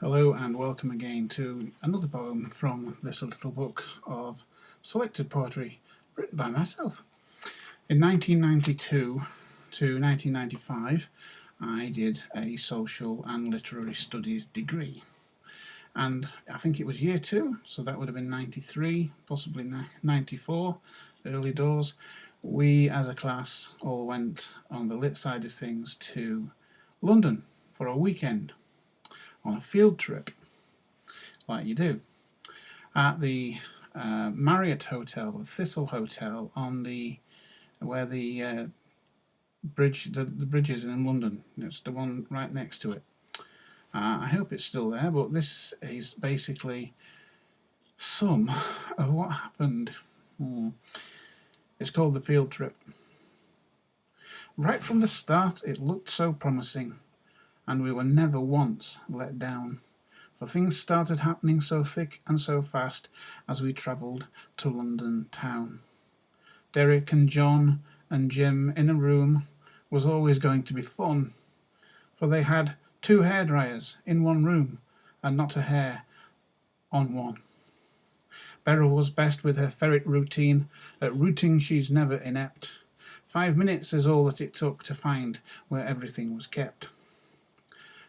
Hello and welcome again to another poem from this little book of selected poetry written by myself. In 1992 to 1995 I did a social and literary studies degree, and I think it was year 2, so that would have been 93, possibly 94, early doors. We as a class all went on the lit side of things to London for a weekend on a field trip, like you do, at the Marriott Hotel, the Thistle Hotel, on the where the bridge is in London. It's the one right next to it. I hope it's still there, but this is basically some of what happened. It's called the field trip. Right from the start it looked so promising, and we were never once let down, for things started happening so thick and so fast as we travelled to London town. Derek and John and Jim in a room was always going to be fun, for they had 2 hairdryers in one room and not a hair on one. Beryl was best with her ferret routine. At rooting she's never inept. 5 minutes is all that it took to find where everything was kept.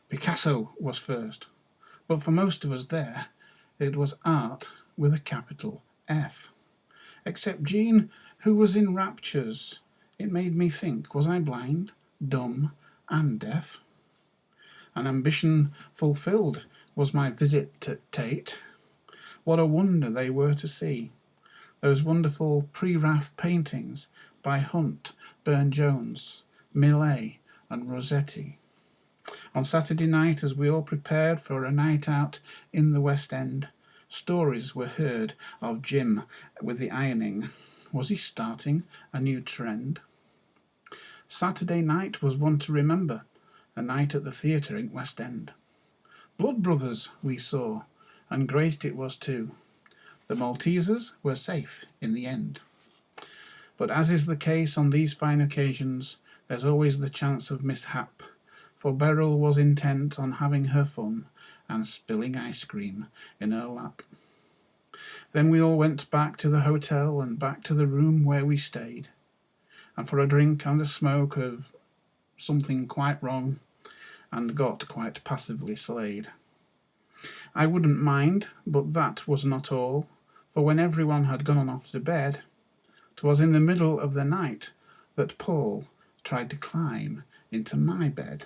Picasso was first, but for most of us there, it was art with a capital F. Except Jean, who was in raptures. It made me think, was I blind, dumb, and deaf? An ambition fulfilled was my visit to Tate. What a wonder they were to see, those wonderful pre-RAF paintings by Hunt, Burne-Jones, Millet, and Rossetti. On Saturday night, as we all prepared for a night out in the West End, stories were heard of Jim with the ironing. Was he starting a new trend? Saturday night was one to remember, a night at the theatre in West End. Blood Brothers we saw, and great it was too. The Maltesers were safe in the end. But as is the case on these fine occasions, there's always the chance of mishap, for Beryl was intent on having her fun and spilling ice cream in her lap. Then we all went back to the hotel and back to the room where we stayed, and for a drink and a smoke of something quite wrong, and got quite passively slayed. I wouldn't mind, but that was not all, for when everyone had gone off to bed, 'twas in the middle of the night that Paul tried to climb into my bed.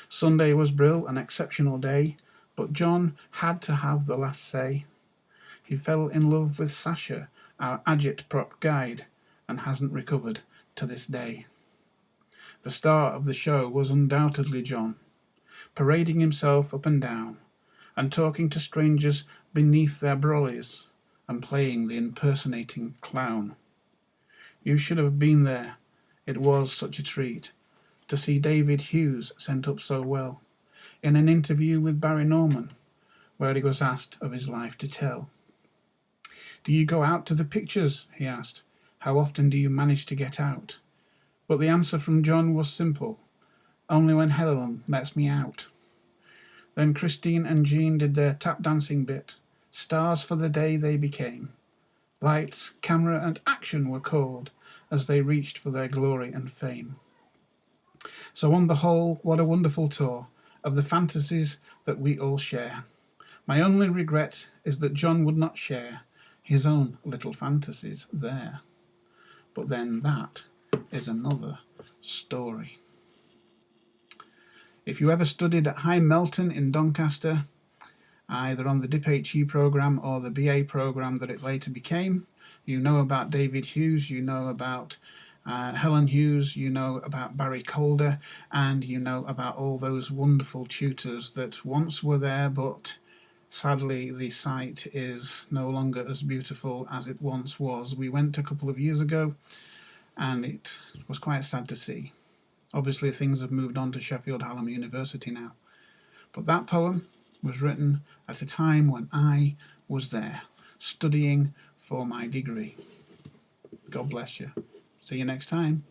Sunday was an exceptional day, but John had to have the last say. He fell in love with Sasha, our agitprop guide, and hasn't recovered to this day. The star of the show was undoubtedly John, parading himself up and down, and talking to strangers beneath their brollies, and playing the impersonating clown. You should have been there, it was such a treat to see David Hughes sent up so well, in an interview with Barry Norman, where he was asked of his life to tell. Do you go out to the pictures? He asked. How often do you manage to get out? But the answer from John was simple. Only when Helen lets me out. Then Christine and Jean did their tap dancing bit. Stars for the day they became. Lights, camera and action were called as they reached for their glory and fame. So on the whole, what a wonderful tour of the fantasies that we all share. My only regret is that John would not share his own little fantasies there. But then that is another story. If you ever studied at High Melton in Doncaster, either on the DipHe programme or the BA programme that it later became, you know about David Hughes, you know about Helen Hughes, you know about Barry Calder, and you know about all those wonderful tutors that once were there, but sadly the site is no longer as beautiful as it once was. We went a couple of years ago and it was quite sad to see. Obviously things have moved on to Sheffield Hallam University now, but that poem was written at a time when I was there studying for my degree. God bless you. See you next time.